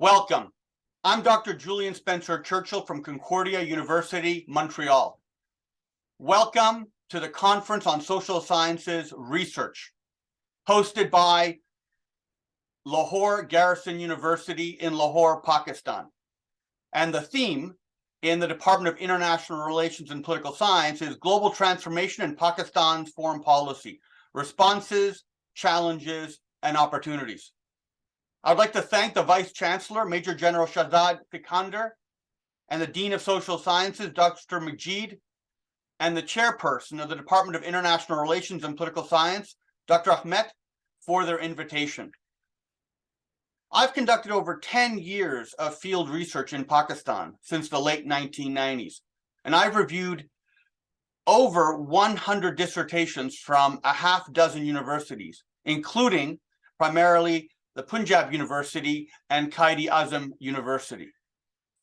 Welcome. I'm Dr. Julian Spencer-Churchill from Concordia University, Montreal. Welcome to the Conference on Social Sciences Research, hosted by Lahore Garrison University in Lahore, Pakistan. And the theme in the Department of International Relations and Political Science is Global Transformation in Pakistan's Foreign Policy, Responses, Challenges, and Opportunities. I'd like to thank the Vice Chancellor, Major General Shahzad Sikandar, and the Dean of Social Sciences, Dr. Majid, and the Chairperson of the Department of International Relations and Political Science, Dr. Ahmed, for their invitation. I've conducted over 10 years of field research in Pakistan since the late 1990s, and I've reviewed over 100 dissertations from a half dozen universities, including primarily the Punjab University and Quaid-e-Azam University.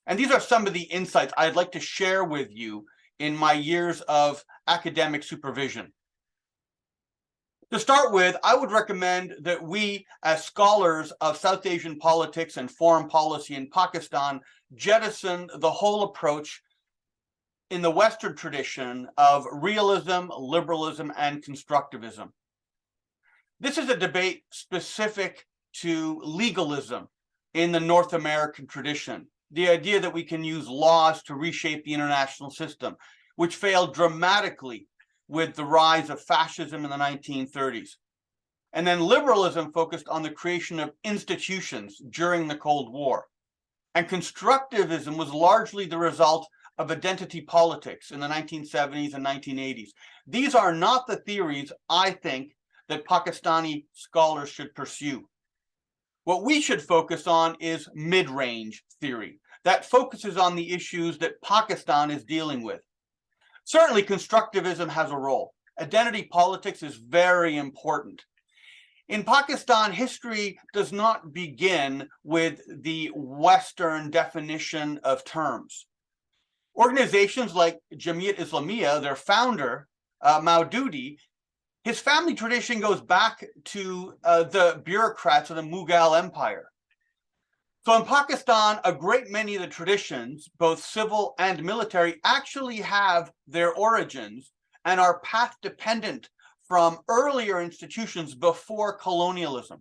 And these are some of the insights I'd like to share with you in my years of academic supervision. To start with, I would recommend that we, as scholars of South Asian politics and foreign policy in Pakistan, jettison the whole approach in the Western tradition of realism, liberalism, and constructivism. This is a debate specific to legalism in the North American tradition, the idea that we can use laws to reshape the international system, which failed dramatically with the rise of fascism in the 1930s. And then liberalism focused on the creation of institutions during the Cold War. And constructivism was largely the result of identity politics in the 1970s and 1980s. These are not the theories, I think, that Pakistani scholars should pursue. What we should focus on is mid-range theory that focuses on the issues that Pakistan is dealing with. Certainly, constructivism has a role. Identity politics is very important. In Pakistan, history does not begin with the Western definition of terms. Organizations like Jamiat Islamiyah, their founder, Maududi, his family tradition goes back to the bureaucrats of the Mughal Empire. So in Pakistan, a great many of the traditions, both civil and military, actually have their origins and are path-dependent from earlier institutions before colonialism.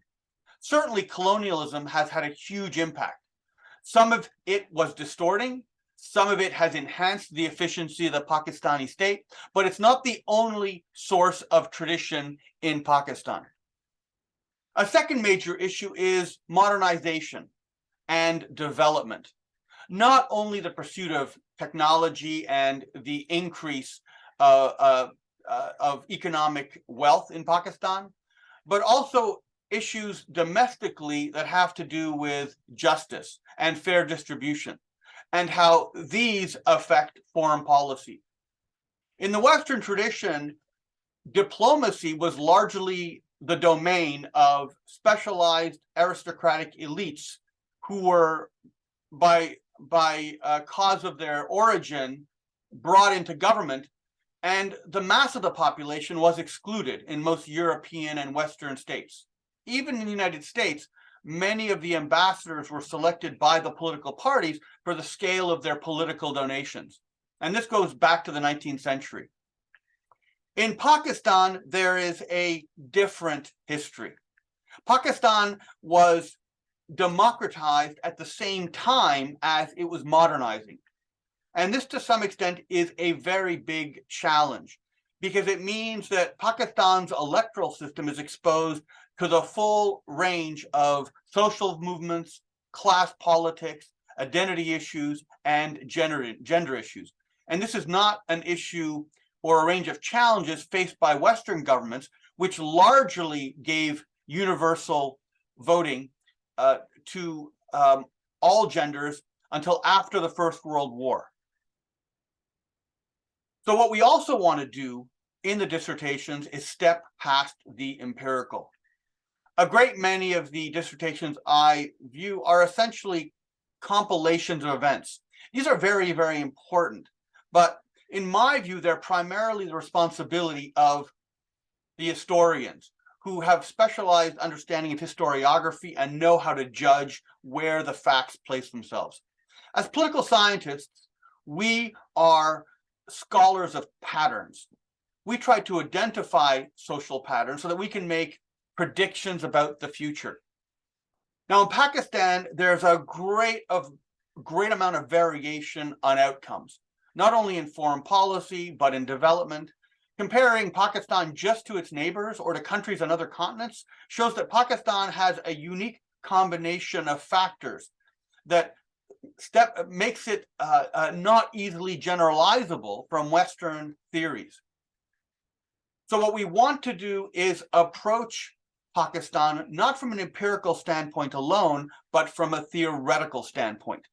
Certainly, colonialism has had a huge impact. Some of it was distorting. Some of it has enhanced the efficiency of the Pakistani state, but it's not the only source of tradition in Pakistan. A second major issue is modernization and development. Not only the pursuit of technology and the increase of economic wealth in Pakistan, but also issues domestically that have to do with justice and fair distribution, and how these affect foreign policy. In the Western tradition, diplomacy was largely the domain of specialized aristocratic elites who were, by cause of their origin, brought into government, and the mass of the population was excluded in most European and Western states. Even in the United States, many of the ambassadors were selected by the political parties for the scale of their political donations. And this goes back to the 19th century. In Pakistan, there is a different history. Pakistan was democratized at the same time as it was modernizing. And this, to some extent, is a very big challenge, because it means that Pakistan's electoral system is exposed to the full range of social movements, class politics, identity issues, and gender issues. And this is not an issue or a range of challenges faced by Western governments, which largely gave universal voting to all genders until after the First World War. So what we also want to do in the dissertations is step past the empirical. A great many of the dissertations I view are essentially compilations of events. These are very, very important, but in my view, they're primarily the responsibility of the historians, who have specialized understanding of historiography and know how to judge where the facts place themselves. As political scientists, we are scholars of patterns. We try to identify social patterns so that we can make predictions about the future. Now, in Pakistan, there's a great amount of variation on outcomes, not only in foreign policy, but in development. Comparing Pakistan just to its neighbors or to countries on other continents shows that Pakistan has a unique combination of factors that makes it not easily generalizable from Western theories. So what we want to do is approach Pakistan not from an empirical standpoint alone, but from a theoretical standpoint.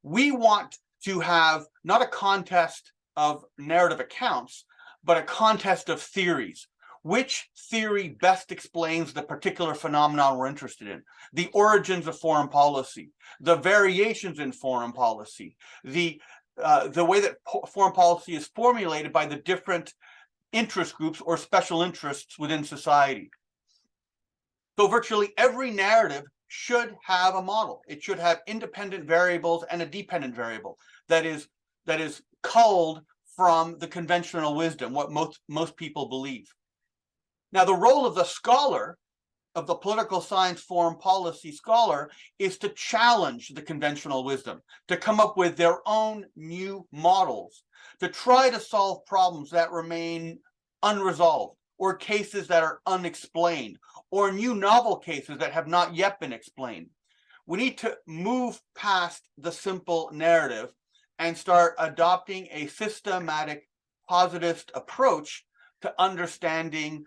We want to have not a contest of narrative accounts, but a contest of theories. Which theory best explains the particular phenomenon we're interested in? The origins of foreign policy, the variations in foreign policy, the way that foreign policy is formulated by the different interest groups or special interests within society. So virtually every narrative should have a model. It should have independent variables and a dependent variable that is culled from the conventional wisdom, what most people believe. Now, the role of the scholar, of the political science foreign policy scholar, is to challenge the conventional wisdom, to come up with their own new models, to try to solve problems that remain unresolved, or cases that are unexplained, or new novel cases that have not yet been explained. We need to move past the simple narrative and start adopting a systematic positivist approach to understanding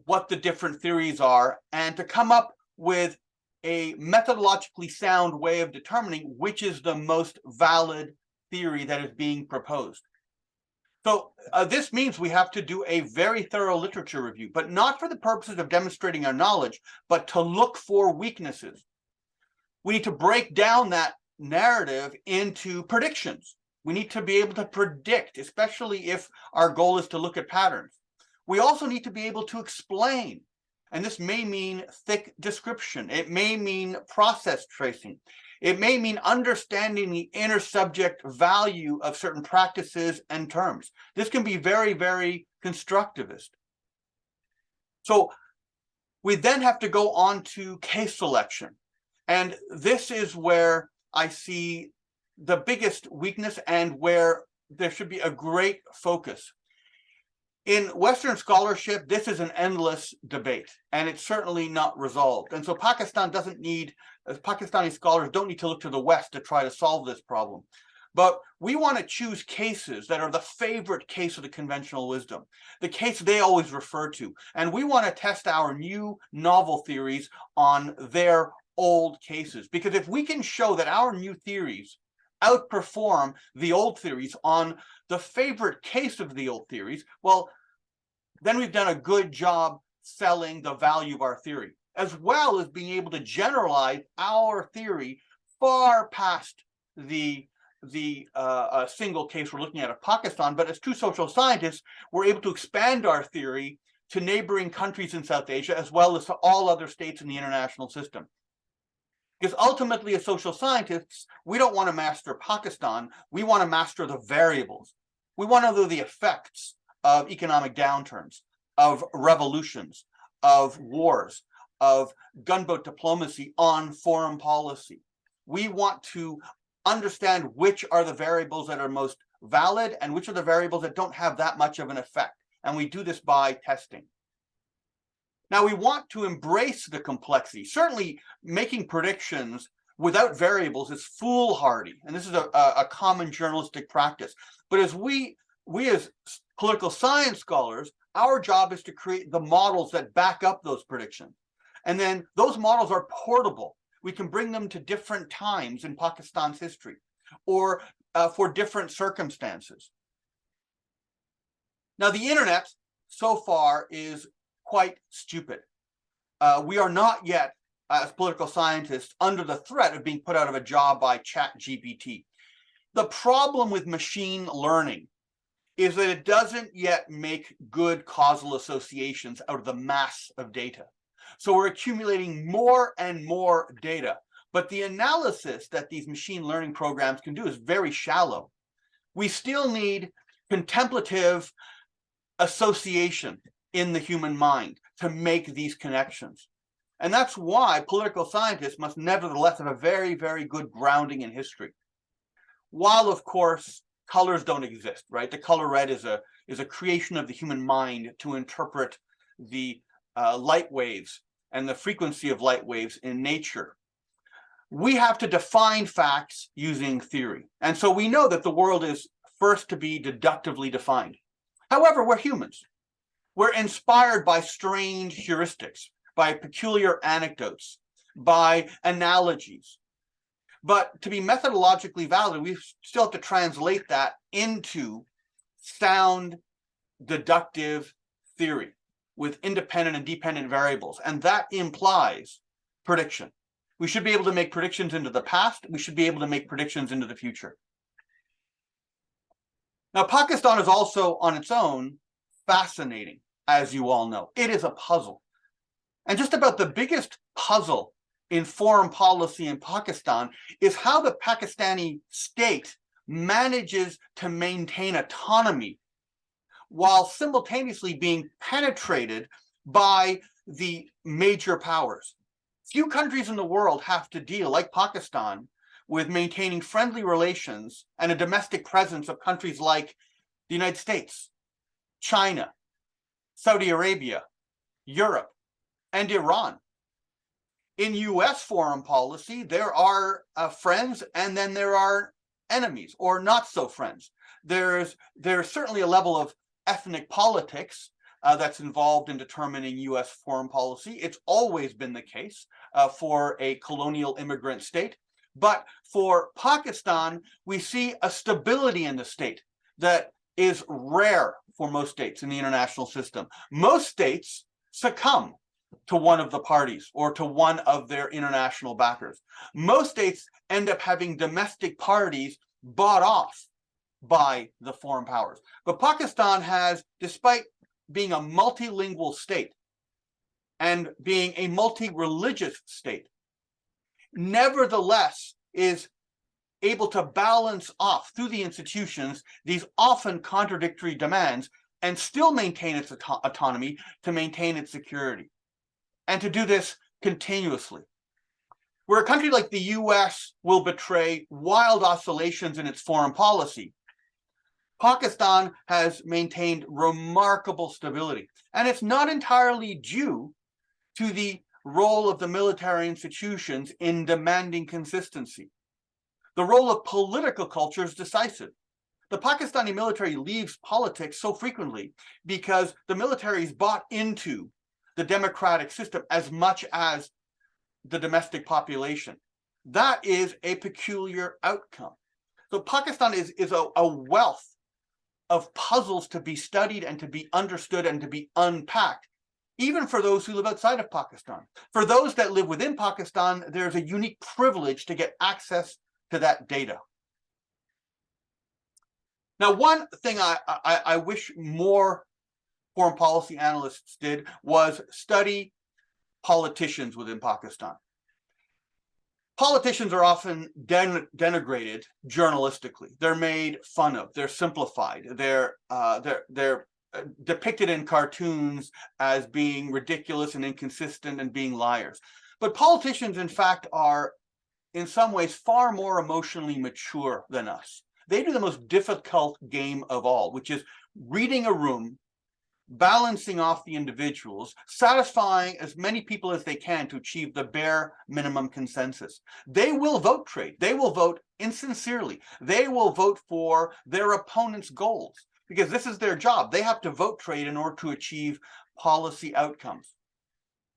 what the different theories are and to come up with a methodologically sound way of determining which is the most valid theory that is being proposed. So this means we have to do a very thorough literature review, but not for the purposes of demonstrating our knowledge, but to look for weaknesses. We need to break down that narrative into predictions. We need to be able to predict, especially if our goal is to look at patterns. We also need to be able to explain, and this may mean thick description. It may mean process tracing. It may mean understanding the inner subject value of certain practices and terms. This can be very, very constructivist. So we then have to go on to case selection. And this is where I see the biggest weakness and where there should be a great focus. In Western scholarship, this is an endless debate, and it's certainly not resolved. And so Pakistani scholars don't need to look to the West to try to solve this problem. But we want to choose cases that are the favorite case of the conventional wisdom, the case they always refer to. And we want to test our new novel theories on their old cases. Because if we can show that our new theories outperform the old theories on the favorite case of the old theories, well, then we've done a good job selling the value of our theory, as well as being able to generalize our theory far past the single case we're looking at of Pakistan. But as true social scientists, we're able to expand our theory to neighboring countries in South Asia, as well as to all other states in the international system. Because ultimately, as social scientists, we don't want to master Pakistan. We want to master the variables. We want to know the effects of economic downturns, of revolutions, of wars, of gunboat diplomacy on foreign policy. We want to understand which are the variables that are most valid and which are the variables that don't have that much of an effect. And we do this by testing. Now, we want to embrace the complexity. Certainly, making predictions without variables is foolhardy, and this is a common journalistic practice. But as we as political science scholars, our job is to create the models that back up those predictions. And then those models are portable. We can bring them to different times in Pakistan's history or for different circumstances. Now, the internet so far is quite stupid. We are not yet, as political scientists, under the threat of being put out of a job by ChatGPT. The problem with machine learning is that it doesn't yet make good causal associations out of the mass of data. So we're accumulating more and more data, but the analysis that these machine learning programs can do is very shallow. We still need contemplative association in the human mind to make these connections. And that's why political scientists must nevertheless have a very, very good grounding in history. While, of course, colors don't exist, right? The color red is a creation of the human mind to interpret the light waves and the frequency of light waves in nature. We have to define facts using theory. And so we know that the world is first to be deductively defined. However, we're humans. We're inspired by strange heuristics, by peculiar anecdotes, by analogies. But to be methodologically valid, we still have to translate that into sound deductive theory with independent and dependent variables. And that implies prediction. We should be able to make predictions into the past. We should be able to make predictions into the future. Now, Pakistan is also on its own fascinating, as you all know. It is a puzzle. And just about the biggest puzzle in foreign policy in Pakistan is how the Pakistani state manages to maintain autonomy while simultaneously being penetrated by the major powers. Few countries in the world have to deal, like Pakistan, with maintaining friendly relations and a domestic presence of countries like the United States, China, Saudi Arabia, Europe, and Iran. In US foreign policy, there are friends and then there are enemies or not so friends. There's certainly a level of ethnic politics that's involved in determining US foreign policy. It's always been the case for a colonial immigrant state. But for Pakistan, we see a stability in the state that is rare for most states in the international system. Most states succumb to one of the parties or to one of their international backers. Most states end up having domestic parties bought off by the foreign powers. But Pakistan has, despite being a multilingual state and being a multi-religious state, nevertheless is able to balance off through the institutions these often contradictory demands and still maintain its autonomy to maintain its security. And to do this continuously. Where a country like the US will betray wild oscillations in its foreign policy, Pakistan has maintained remarkable stability. And it's not entirely due to the role of the military institutions in demanding consistency. The role of political culture is decisive. The Pakistani military leaves politics so frequently because the military is bought into the democratic system as much as the domestic population. That is a peculiar outcome. So Pakistan is a wealth of puzzles to be studied and to be understood and to be unpacked, even for those who live outside of Pakistan. For those that live within Pakistan, there's a unique privilege to get access to that data. Now, one thing I wish more foreign policy analysts did was study politicians within Pakistan. Politicians are often denigrated journalistically. They're made fun of. They're simplified. They're depicted in cartoons as being ridiculous and inconsistent and being liars. But politicians, in fact, are in some ways far more emotionally mature than us. They do the most difficult game of all, which is reading a room, balancing off the individuals, satisfying as many people as they can to achieve the bare minimum consensus. They will vote trade. They will vote insincerely. They will vote for their opponent's goals because this is their job. They have to vote trade in order to achieve policy outcomes.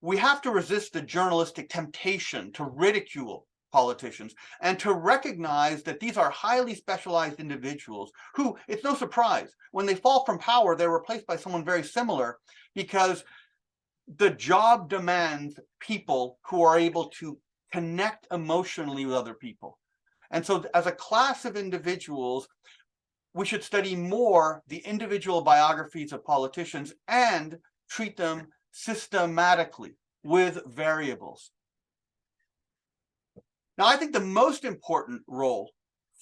We have to resist the journalistic temptation to ridicule politicians and to recognize that these are highly specialized individuals who, it's no surprise, when they fall from power, they're replaced by someone very similar because the job demands people who are able to connect emotionally with other people. And so as a class of individuals, we should study more the individual biographies of politicians and treat them systematically with variables. Now, I think the most important role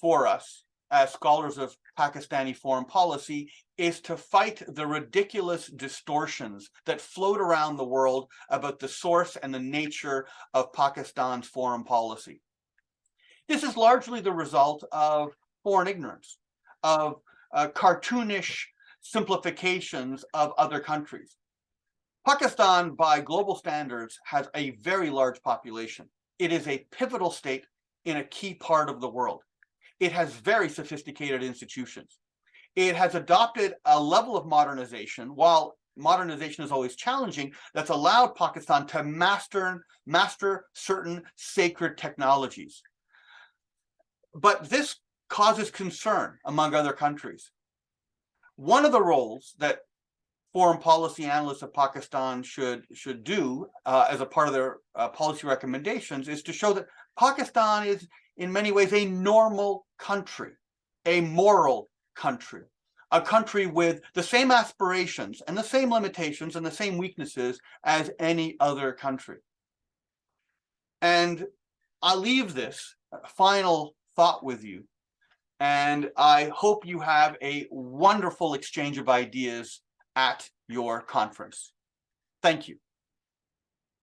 for us as scholars of Pakistani foreign policy is to fight the ridiculous distortions that float around the world about the source and the nature of Pakistan's foreign policy. This is largely the result of foreign ignorance, of cartoonish simplifications of other countries. Pakistan, by global standards, has a very large population. It is a pivotal state in a key part of the world. It has very sophisticated institutions. It has adopted a level of modernization, while modernization is always challenging, that's allowed Pakistan to master certain sacred technologies. But this causes concern among other countries. One of the roles that foreign policy analysts of Pakistan should do as a part of their policy recommendations is to show that Pakistan is in many ways a normal country, a moral country, a country with the same aspirations and the same limitations and the same weaknesses as any other country. And I'll leave this final thought with you, and I hope you have a wonderful exchange of ideas at your conference. Thank you.